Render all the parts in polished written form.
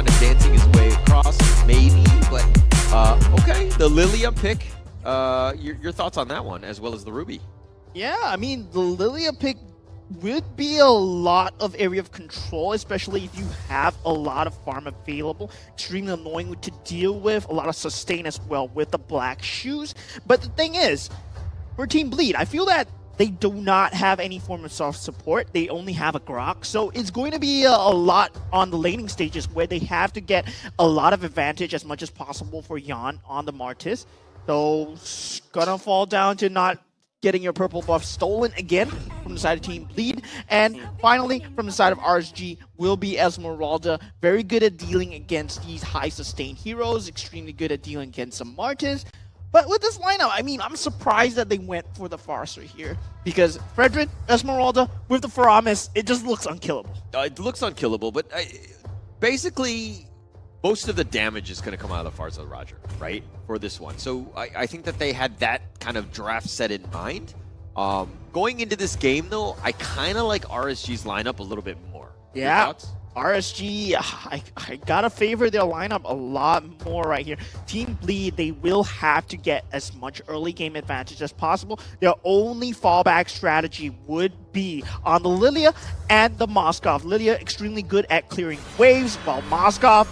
kind of dancing his way across, maybe, but okay. The Lilia pick, your thoughts on that one, as well as the Ruby? Yeah, I mean, the Lilia pick would be a lot of area of control, especially if you have a lot of farm available. Extremely annoying to deal with, a lot of sustain as well with the black shoes. But the thing is, for Team Bleed, I feel that they do not have any form of soft support. They only have a Grok. So it's going to be a lot on the laning stages where they have to get a lot of advantage as much as possible for Yan on the Martis. So it's gonna fall down to not getting your purple buff stolen again from the side of Team Bleed. And finally, from the side of RSG, will be Esmeralda. Very good at dealing against these high sustained heroes, extremely good at dealing against some Martis. But with this lineup, I mean, I'm surprised that they went for the Farser here. Because Fredrin, Esmeralda, with the Faramis, it just looks unkillable. It looks unkillable, but basically, most of the damage is going to come out of the Farsa Roger, right, for this one. So I think that they had that kind of draft set in mind. Going into this game, though, I kind of like RSG's lineup a little bit more. Yeah, RSG, I gotta favor their lineup a lot more right here. Team Bleed, they will have to get as much early game advantage as possible. Their only fallback strategy would be on the Lilia and the Moskov. Lilia extremely good at clearing waves, while Moskov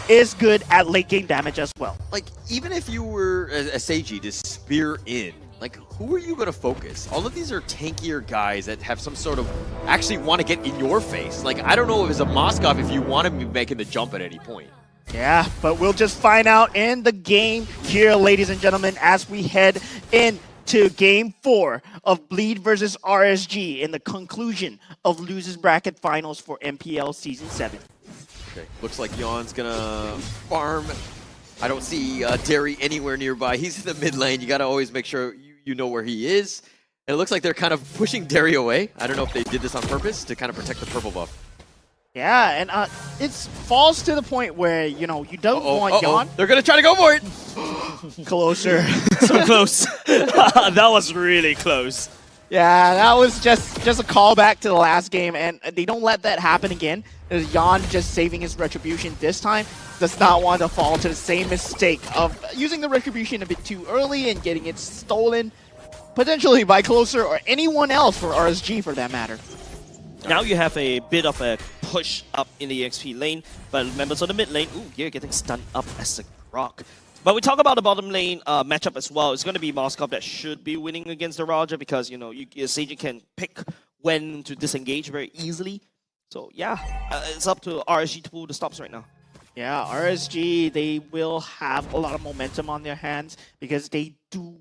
is good at late game damage as well. Like, even if you were a Seiji to spear in, like, who are you going to focus? All of these are tankier guys that have some sort of actually want to get in your face. Like, I don't know if it's a Moskov if you want to be making the jump at any point. Yeah, but we'll just find out in the game here, ladies and gentlemen, as we head into Game 4 of Bleed versus RSG in the conclusion of Losers Bracket Finals for MPL Season 7. Okay, looks like Yon's gonna farm. I don't see Derry anywhere nearby. He's in the mid lane. You gotta always make sure you know where he is. And it looks like they're kind of pushing Derry away. I don't know if they did this on purpose to kind of protect the purple buff. Yeah, and it falls to the point where, you know, you don't want Yon. They're gonna try to go for it. Closer. So close. That was really close. Yeah, that was just a callback to the last game, and they don't let that happen again. Yon just saving his retribution this time. Does not want to fall to the same mistake of using the retribution a bit too early and getting it stolen, potentially by Closer or anyone else for RSG for that matter. Now you have a bit of a push up in the XP lane, but members of the mid lane, you're getting stunned up as a rock. But we talk about the bottom lane matchup as well. It's going to be Moskov that should be winning against the Roger because, you know, Seiji can pick when to disengage very easily. So, yeah, it's up to RSG to pull the stops right now. Yeah, RSG, they will have a lot of momentum on their hands because they do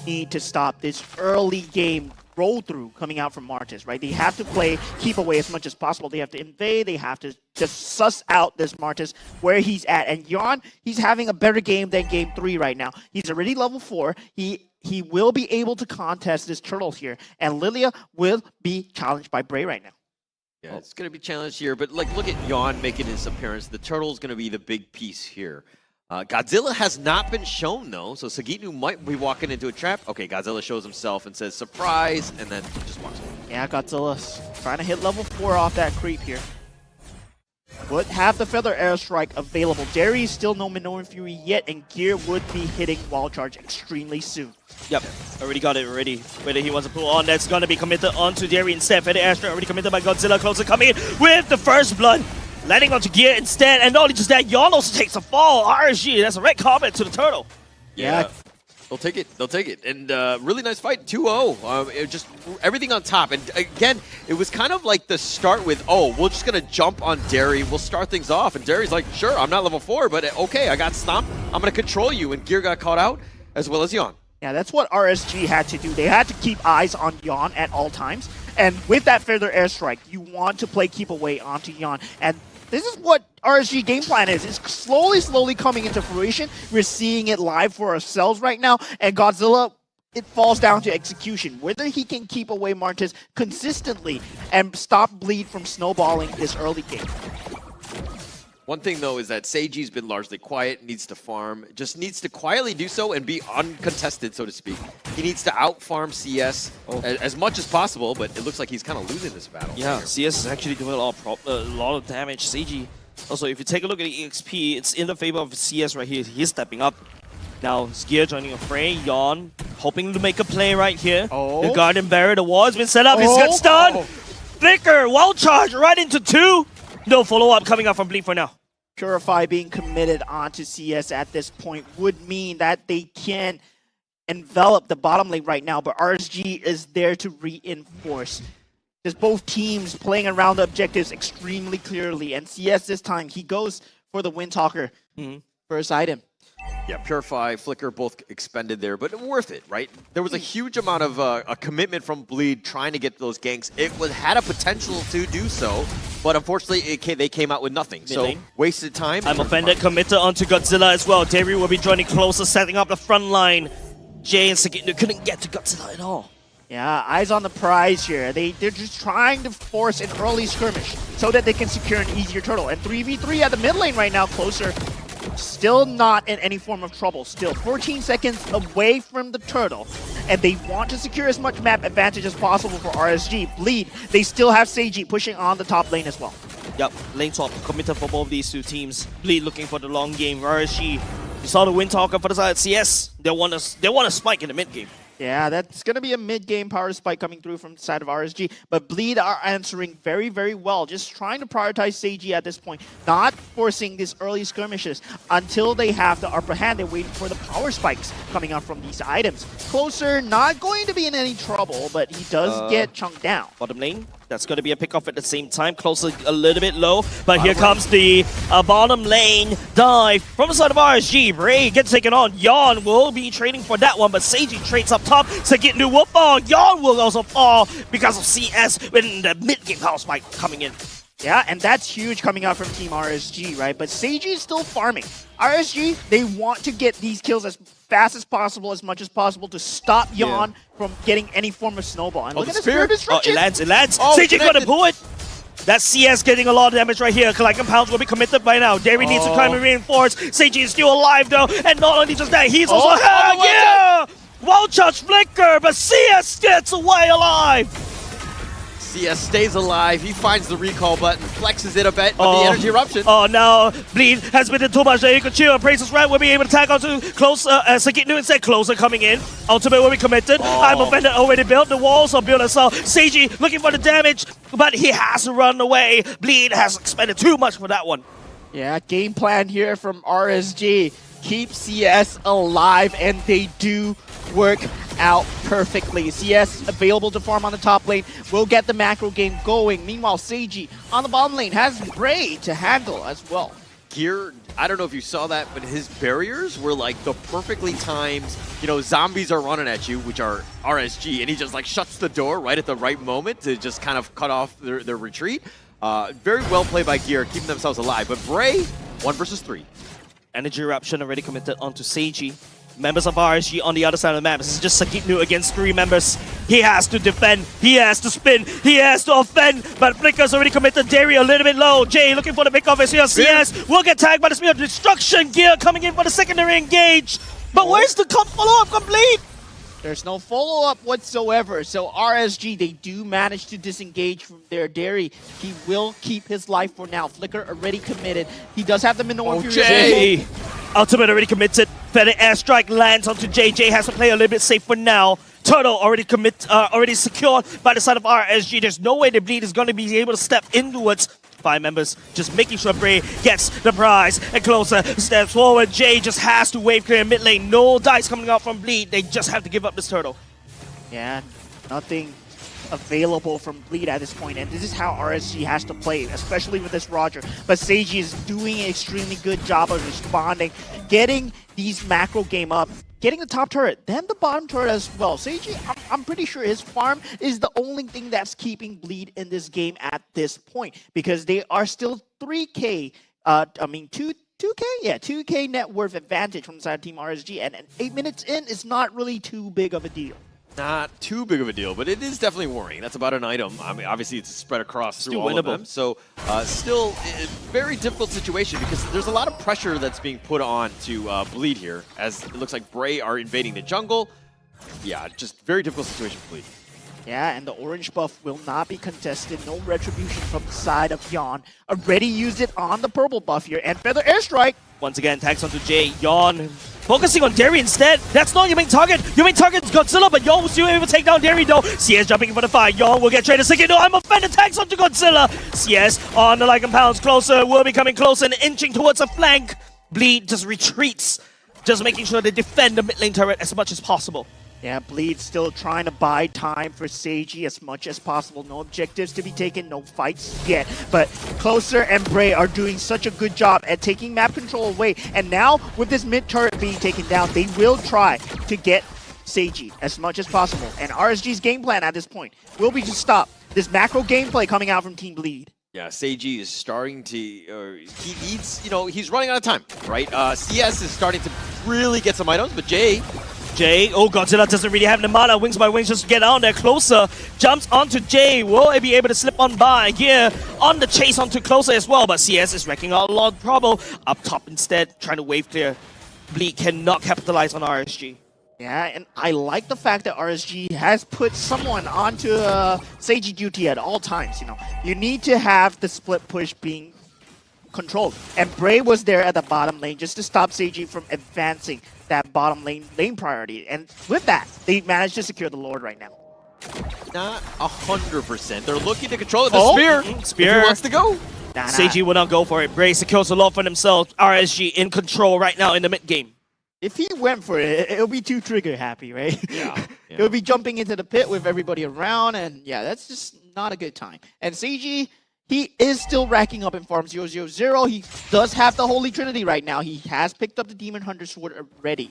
need to stop this early game roll-through coming out from Martis, right? They have to play keep away as much as possible. They have to invade. They have to just suss out this Martis where he's at. And Yon, he's having a better game than Game 3 right now. He's already level 4. He will be able to contest this turtle here. And Lilia will be challenged by Bray right now. Yeah, it's going to be challenged here, but like, look at Yon making his appearance. The turtle's going to be the big piece here. Godzilla has not been shown, though, so Sagitnu might be walking into a trap. Okay, Godzilla shows himself and says, surprise, and then just walks away. Yeah, Godzilla's trying to hit level 4 off that creep here. Would have the Feather Airstrike available. Derry is still no Minoran Fury yet, and Gear would be hitting Wall Charge extremely soon. Yep, already got it already. Whether he wants to pull on, that's going to be committed onto Derry instead. Feather Airstrike already committed by Godzilla. Closer coming in with the first blood. Landing onto Gear instead, and not only just that, Yon also takes a fall. RSG, that's a red comment to the turtle. Yeah. They'll take it. They'll take it. And really nice fight, 2-0. Just everything on top. And again, it was kind of like the start with, we're just going to jump on Derry. We'll start things off. And Derry's like, sure, I'm not level 4, but okay, I got stomped. I'm going to control you. And Gear got caught out, as well as Yon. Yeah, that's what RSG had to do. They had to keep eyes on Yon at all times. And with that Feather Airstrike, you want to play keep away onto Yon. And this is what RSG game plan is. It's slowly coming into fruition. We're seeing it live for ourselves right now. And Godzilla, it falls down to execution. Whether he can keep away Martis consistently and stop Bleed from snowballing this early game. One thing, though, is that Seiji's been largely quiet, needs to farm, just needs to quietly do so and be uncontested, so to speak. He needs to out-farm CS as much as possible, but it looks like he's kind of losing this battle. Yeah, CS is actually doing a lot of damage. Seiji Also, if you take a look at the EXP, it's in the favor of CS right here. He's stepping up. Now, Gear joining a fray. Yawn, hoping to make a play right here. Oh. The Garden Barrier, the wall has been set up. He's got Oh. stunned. Oh. Flicker, wall charge right into 2. No follow-up coming up from Bleed for now. Purify being committed onto CS at this point would mean that they can envelop the bottom lane right now, but RSG is there to reinforce. There's both teams playing around the objectives extremely clearly, and CS this time, he goes for the Windtalker first item. Yeah, Purify, Flicker, both expended there, but worth it, right? There was a huge amount of a commitment from Bleed trying to get those ganks. It had a potential to do so, but unfortunately, they came out with nothing. So, wasted time. I'm offended, committed onto Godzilla as well. Derry will be joining closer, setting up the front line. Jay and Sagitno couldn't get to Godzilla at all. Yeah, eyes on the prize here. They're just trying to force an early skirmish so that they can secure an easier turtle. And 3v3 at the mid lane right now, closer. Still not in any form of trouble. Still 14 seconds away from the turtle. And they want to secure as much map advantage as possible for RSG. Bleed, they still have Seiji pushing on the top lane as well. Yep, lane swap committed for both these two teams. Bleed looking for the long game. RSG, you saw the Windtalker for the side CS. They want a spike in the mid game. Yeah, that's going to be a mid-game power spike coming through from the side of RSG. But Bleed are answering very, very well. Just trying to prioritize Seiji at this point. Not forcing these early skirmishes until they have the upper hand. They're waiting for the power spikes coming out from these items. Closer, not going to be in any trouble, but he does get chunked down. Bottom lane, that's going to be a pick off at the same time. Closer a little bit low, but here comes the bottom lane dive from the side of RSG. Bray gets taken on. Yawn will be trading for that one, but Seiji trades up top to get new will fall. Yawn will also fall because of CS when the mid-game power spike coming in. Yeah, and that's huge coming out from Team RSG, right? But Seiji is still farming. RSG, they want to get these kills as fast as possible, as much as possible, to stop Yawn from getting any form of snowball. And look at the Spirit Destruction. Oh, it lands. Oh, Seiji gonna pull it. That's CS getting a lot of damage right here. Collecting Pounds will be committed by now. Derry needs to come and reinforce. Seiji is still alive though, and not only just that, he's also Wall charge Flicker, but CS gets away alive. CS stays alive. He finds the recall button, flexes it a bit, but the energy eruption. Oh, now Bleed has been too much that he could chill. Praises right will be able to tag onto close. Sagitno instead closer coming in. Ultimate will be committed. I'm offended already built. The walls are built as well. Seiji looking for the damage, but he has to run away. Bleed has expended too much for that one. Yeah, game plan here from RSG. Keep CS alive, and they do work out perfectly. CS available to farm on the top lane, will get the macro game going. Meanwhile, Seiji on the bottom lane has Bray to handle as well. Gear, I don't know if you saw that, but his barriers were like the perfectly timed, zombies are running at you, which are RSG, and he just like shuts the door right at the right moment to just kind of cut off their retreat. Very well played by Gear, keeping themselves alive. But Bray, 1 versus 3. Energy Eruption already committed onto Seiji. Members of RSG on the other side of the map. This is just Sagitno against 3 members. He has to defend, he has to spin, he has to offend, but Flicker's already committed. Derry a little bit low. Jay looking for the pick off as here. CS will get tagged by the Spear of Destruction. Gear coming in for the secondary engage. But where's the follow-up complete? There's no follow-up whatsoever. So RSG, they do manage to disengage from their Derry. He will keep his life for now. Flicker already committed. He does have the Minoan Fury. Jay! Ultimate already committed. Feather airstrike lands onto Jay. Jay has to play a little bit safe for now. Turtle already secured by the side of RSG. There's no way the Bleed is going to be able to step inwards. 5 members just making sure Bray gets the prize and closer steps forward. Jay just has to wave clear mid lane. No dice coming out from Bleed. They just have to give up this turtle. Yeah, nothing available from Bleed at this point, and this is how RSG has to play, especially with this Roger. But Seiji is doing an extremely good job of responding, getting these macro game up, getting the top turret, then the bottom turret as well. Seiji, I'm pretty sure his farm is the only thing that's keeping Bleed in this game at this point, because they are still 3K, 2K? Yeah, 2K net worth advantage from the side of Team RSG, and 8 minutes in is not really too big of a deal. Not too big of a deal, but it is definitely worrying. That's about an item. I mean, obviously it's spread across through all of them. So still a very difficult situation because there's a lot of pressure that's being put on to Bleed here, as it looks like Bray are invading the jungle. Yeah, just very difficult situation for Bleed. Yeah, and the orange buff will not be contested. No retribution from the side of Yon. Already used it on the purple buff here. And Feather Airstrike. Once again, tags onto Jay. Yawn focusing on Derry instead. That's not your main target. Your main target is Godzilla, but Yawn will still able to take down Derry though. CS jumping in for the fight. Yawn will get traded second. No, I'm offended. Tags onto Godzilla. CS on the Lycan Pounds closer. Will be coming closer and inching towards a flank. Bleed just retreats. Just making sure they defend the mid lane turret as much as possible. Yeah, Bleed still trying to buy time for Seiji as much as possible. No objectives to be taken, no fights yet. But Closer and Bray are doing such a good job at taking map control away. And now, with this mid turret being taken down, they will try to get Seiji as much as possible. And RSG's game plan at this point will be to stop this macro gameplay coming out from Team Bleed. Yeah, Seiji is starting to, he needs, he's running out of time, right? CS is starting to really get some items, but Jay, oh, Godzilla doesn't really have the mana. Wings by Wings just get on there. Closer jumps onto Jay. Will be able to slip on by here on the chase onto Closer as well. But CS is wrecking out a lot of trouble. Up top instead, trying to wave clear. Bleak cannot capitalize on RSG. Yeah, and I like the fact that RSG has put someone onto Seiji duty at all times. You need to have the split push being controlled. And Bray was there at the bottom lane just to stop Seiji from advancing that bottom lane priority. And with that, they managed to secure the Lord right now. Not 100%. They're looking to control it. The spear. Spear. If he wants to go. Seiji will not go for it. Bray secures the Lord for themselves. RSG in control right now in the mid game. If he went for it, it'll be too trigger happy, right? Yeah. He'll be jumping into the pit with everybody around, and yeah, that's just not a good time. And Seiji, he is still racking up in farm 000. He does have the Holy Trinity right now. He has picked up the Demon Hunter Sword already.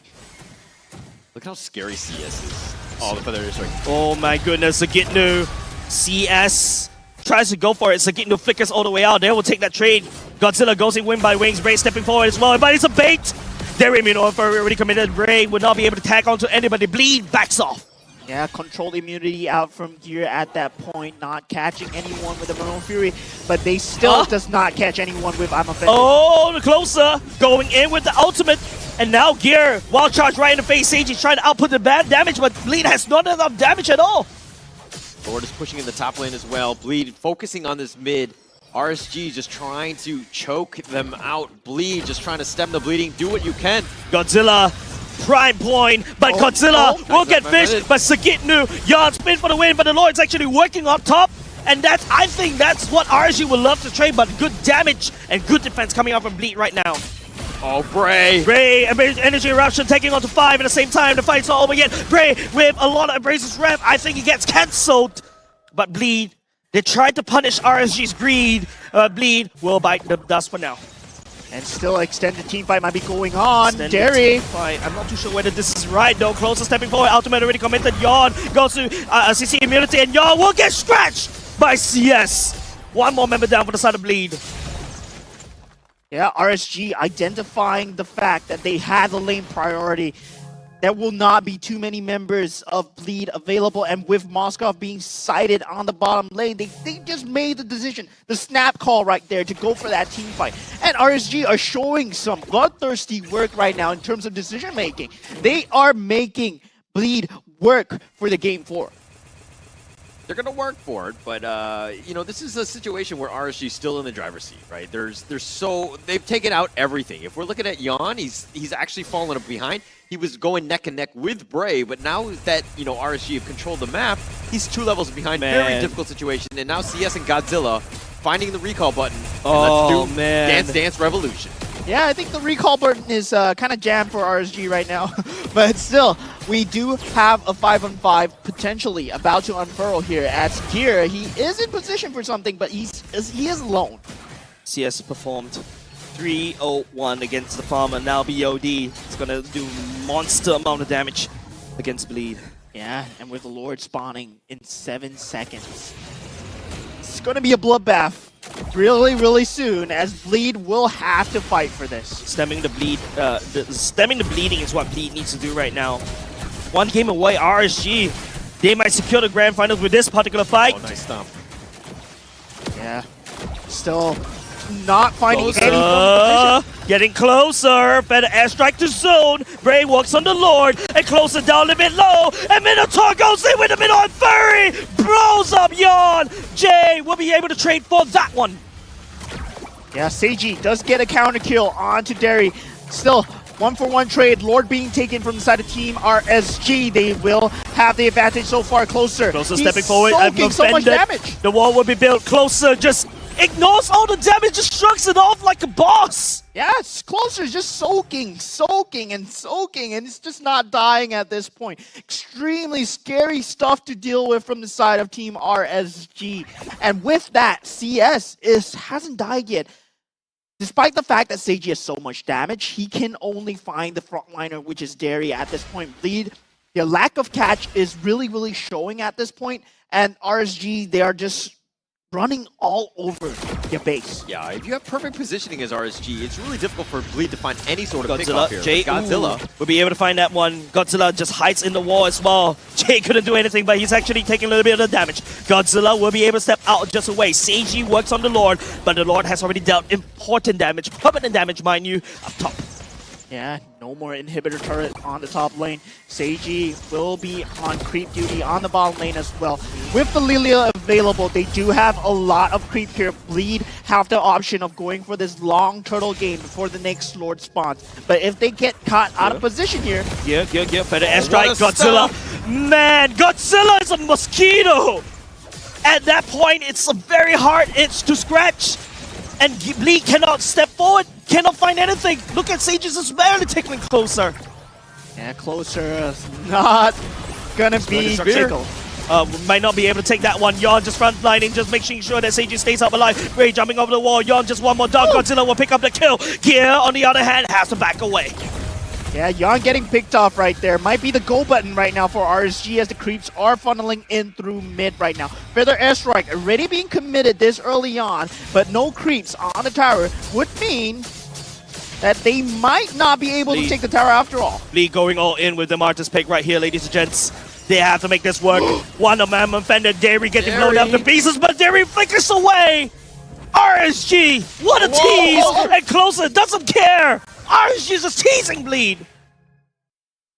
Look how scary CS is. Oh, the Feather Airstrike. Oh my goodness, Sagitnu. CS tries to go for it. Sagitnu flickers all the way out. They will take that trade. Godzilla goes in win by Wings. Bray stepping forward as well, but it's a bait. Derry Immunoffer already committed. Bray would not be able to tag onto anybody. Bleed backs off. Yeah, controlled immunity out from Gear at that point, not catching anyone with the Maroon Fury, but they still does not catch anyone with I'm Offended. Oh, the Closer going in with the ultimate, and now Gear, wild charge right in the face. Seiji trying to output the bad damage, but Bleed has not enough damage at all. Lord is pushing in the top lane as well. Bleed focusing on this mid. RSG just trying to choke them out. Bleed just trying to stem the bleeding. Do what you can. Godzilla, prime point, but Godzilla will get fished, but Sagitnu, Yard spin for the win, but the Lord's actually working up top, and I think that's what RSG would love to trade, but good damage and good defense coming out from Bleed right now. Oh, Bray. Bray, energy eruption taking on to 5 at the same time. The fight's not over yet. Bray with a lot of Abrasive's rep. I think he gets cancelled, but Bleed, they tried to punish RSG's greed. Bleed will bite the dust for now. And still extended team fight might be going on. Extended Derry. team fight. I'm not too sure whether this is right though. Closer stepping forward. Ultimate already committed. Yawn goes to CC immunity, and Yawn will get scratched by CS. One more member down for the side of Bleed. Yeah, RSG identifying the fact that they had the lane priority. There will not be too many members of Bleed available, and with Moskov being sighted on the bottom lane, they just made the decision, the snap call right there to go for that team fight. And RSG are showing some bloodthirsty work right now in terms of decision making. They are making Bleed work for the game 4. They're going to work for it, but this is a situation where RSG is still in the driver's seat, right? They've taken out everything. If we're looking at Yawn, he's actually fallen behind. He was going neck and neck with Bray, but now that RSG have controlled the map, he's 2 levels behind. Man. Very difficult situation. And now CS and Godzilla finding the recall button. And Oh, let's do man. Dance Dance Revolution. Yeah, I think the recall button is kind of jammed for RSG right now. But still, we do have a 5-on-5 potentially about to unfurl here as Gear. He is in position for something, but he is alone. CS performed 301 against the farmer. Now BLD is going to do monster amount of damage against Bleed. Yeah, and with the Lord spawning in 7 seconds. It's going to be a bloodbath really, really soon, as Bleed will have to fight for this. Stemming the bleed, stemming the bleeding is what Bleed needs to do right now. 1 game away, RSG. They might secure the grand finals with this particular fight. Oh, nice stomp. Yeah, still not finding Closer. any form of position. Getting closer, better airstrike to zone. Bray works on the Lord and closer down a bit low. And Minotaur goes in with the mid on Furry. Blows up Yawn. Jay will be able to trade for that one. Yeah, Seiji does get a counter kill onto Derry. Still, 1-for-1 trade. Lord being taken from the side of Team RSG. They will have the advantage so far. Closer. Closer He's stepping forward. soaking so much damage. The wall will be built. Closer just ignores all the damage, just shrugs it off like a boss. Yes, Closer is just soaking, and it's just not dying at this point. Extremely scary stuff to deal with from the side of Team RSG. And with that, CS hasn't died yet. Despite the fact that Seiji has so much damage, he can only find the frontliner, which is Derry at this point. Bleed, their lack of catch is really showing at this point, and RSG, they are just running all over your base. Yeah, if you have perfect positioning as RSG, it's really difficult for Bleed to find any sort of Godzilla, pickoff here. Jay, Godzilla will be able to find that one. Godzilla just hides in the wall as well. Jay couldn't do anything, but he's actually taking a little bit of the damage. Godzilla will be able to step out just away. Seiji works on the Lord, but the Lord has already dealt important damage, permanent damage, mind you, up top. Yeah, no more inhibitor turret on the top lane. Seiji will be on creep duty on the bottom lane as well. With the Lilia available, they do have a lot of creep here. Bleed have the option of going for this long turtle game before the next Lord spawns. But if they get caught out of position here... Yeah, better airstrike, Godzilla. Man, Godzilla is a mosquito! At that point, it's a very hard itch to scratch. And Bleed cannot step forward, cannot find anything. Look at Sages is barely tickling Closer. Yeah, Closer is not gonna be tickled. Might not be able to take that one. Yawn just frontlining, just making sure that Seiji stays up alive. Ray jumping over the wall. Yawn just one more dog. Godzilla will pick up the kill. Gear, on the other hand, has to back away. Yeah, Yawn getting picked off right there. Might be the go button right now for RSG as the creeps are funneling in through mid right now. Feather airstrike already being committed this early on, but no creeps on the tower would mean that they might not be able to take the tower after all. Lee going all in with the Martyrs pick right here, ladies and gents. They have to make this work. One of them offended Derry getting blown up to pieces, but Derry flickers away. RSG, what a tease! And Closer doesn't care. RSG is just teasing Bleed.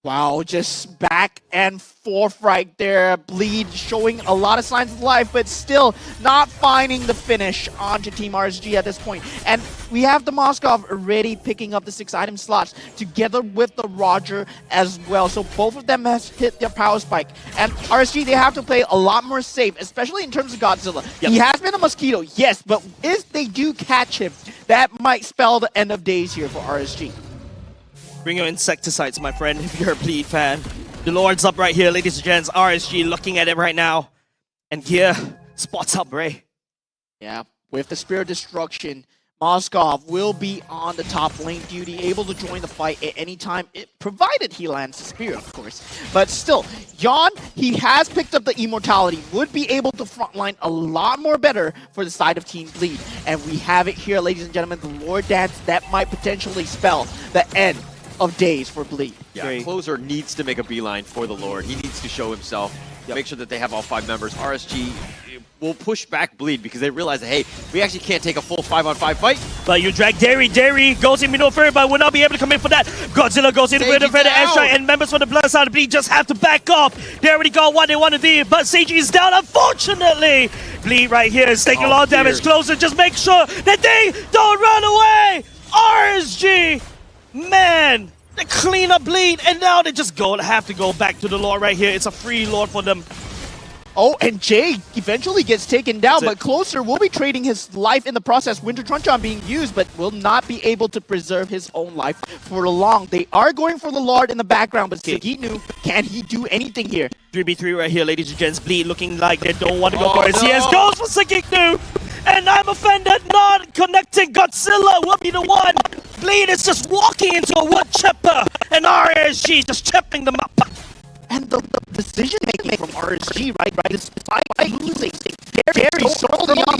Wow, just back and forth right there. Bleed showing a lot of signs of life, but still not finding the finish onto Team RSG at this point. And we have the Moskov already picking up the 6 item slots together with the Roger as well. So both of them has hit their power spike. And RSG, they have to play a lot more safe, especially in terms of Godzilla. Yep. He has been a mosquito, yes, but if they do catch him, that might spell the end of days here for RSG. Bring your insecticides, my friend, if you're a Bleed fan. The Lord's up right here, ladies and gents. RSG looking at it right now. And Gear spots up Bray. Yeah, with the Spirit Destruction, Moskov will be on the top lane duty, able to join the fight at any time, provided he lands the Spear, of course. But still, Yawn, he has picked up the Immortality, would be able to frontline a lot more better for the side of Team Bleed. And we have it here, ladies and gentlemen, the Lord Dance, that might potentially spell the end of days for Bleed. Yeah, Closer needs to make a beeline for the Lord. He needs to show himself, make sure that they have all 5 members. RSG will push back Bleed because they realize that, hey, we actually can't take a full 5-on-5 fight. But you drag Derry. Derry goes in middle of but will not be able to come in for that. Godzilla goes in with a feather airstrike, and members from the blood side of Bleed just have to back off. They already got what they want to do, but Seiji is down, unfortunately. Bleed right here is taking a lot of damage. Closer, just make sure that they don't run away. RSG, man, they clean up Bleed, and now they just have to go back to the Lord right here. It's a free Lord for them. Oh, and Jay eventually gets taken down, but Closer will be trading his life in the process. Winter Truncheon being used, but will not be able to preserve his own life for long. They are going for the Lord in the background, but Sagitnu, can he do anything here? 3v3 right here, ladies and gents. Bleed looking like they don't want to go for it. CS goes for Sagitnu, and I'm offended not connecting. Godzilla will be the one. Bleed is just walking into a wood chipper, and RSG just chipping them up. And the decision making from RSG, right, despite losing, very solely on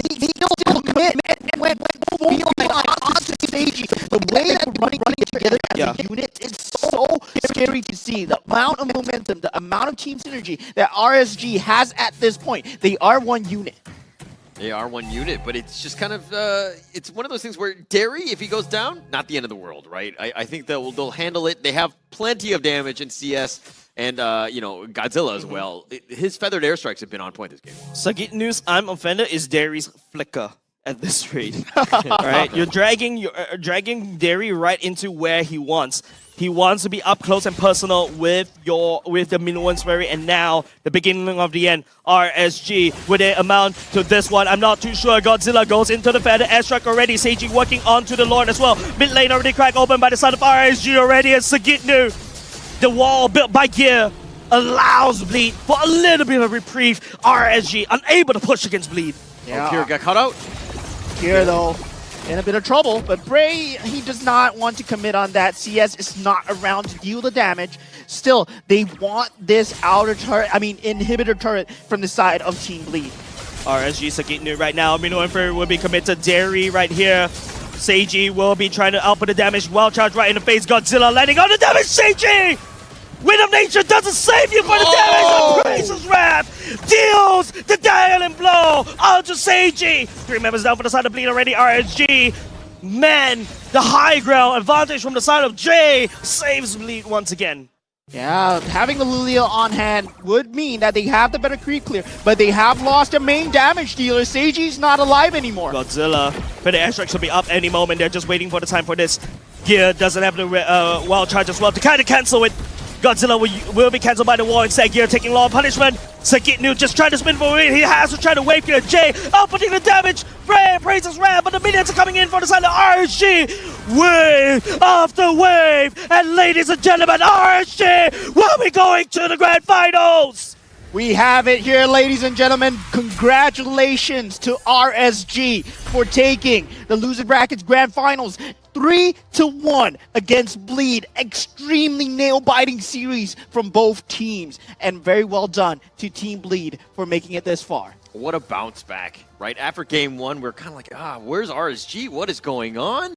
he still commit and went full onto Seiji. The way that we're running together as a unit is so scary to see. The amount of momentum, the amount of team synergy that RSG has at this point. They are one unit. They are one unit, but it's just kind of, it's one of those things where Derry, if he goes down, not the end of the world, right? I think they'll handle it. They have plenty of damage in CS and, you know, Godzilla as well. His feathered airstrikes have been on point this game. Sagit news, I'm offended, is Derry's flicker at this rate. Alright, you're dragging Derry right into where he wants. He wants to be up close and personal with the Minuan's Ferry, and now the beginning of the end. RSG, would it amount to this one? I'm not too sure. Godzilla goes into the feather airstrike already. Seiji working onto the Lord as well. Mid lane already cracked open by the side of RSG already, and Sagitnu. The wall built by Gear allows Bleed for a little bit of reprieve. RSG unable to push against Bleed. Yeah. Oh, Kira got caught out. Here, though, in a bit of trouble, but Bray, he does not want to commit on that. CS is not around to deal the damage. Still, they want this inhibitor turret from the side of Team Bleed. RSG Sagitnu right now. Minuan Ferry will be committed. Derry right here. Seiji will be trying to output the damage. Wild charge right in the face. Godzilla landing on the damage. Seiji! Wind of Nature doesn't save you for the damage. Praises Wrath deals the dialing blow onto Seiji. 3 members down for the side of Bleed already. RSG, man, the high ground advantage from the side of Jay saves Bleed once again. Yeah, having the Lilia on hand would mean that they have the better creep clear, but they have lost their main damage dealer. Seiji's not alive anymore. Godzilla, but the airstrike should be up any moment. They're just waiting for the time for this. Gear doesn't have the wild charge as well to kind of cancel it. Godzilla will be cancelled by the wall instead. Gear taking long punishment. Sagitnu just trying to spin for it. He has to try to wave Gear. Jay outputting the damage. Praises Ram, but the minions are coming in for the side of RSG. Wave after wave. And ladies and gentlemen, RSG will be going to the grand finals. We have it here, ladies and gentlemen. Congratulations to RSG for taking the loser brackets grand finals 3-1 against Bleed. Extremely nail-biting series from both teams, and very well done to Team Bleed for making it this far. What a bounce back, right? After game one, we're kind of like, where's RSG? What is going on?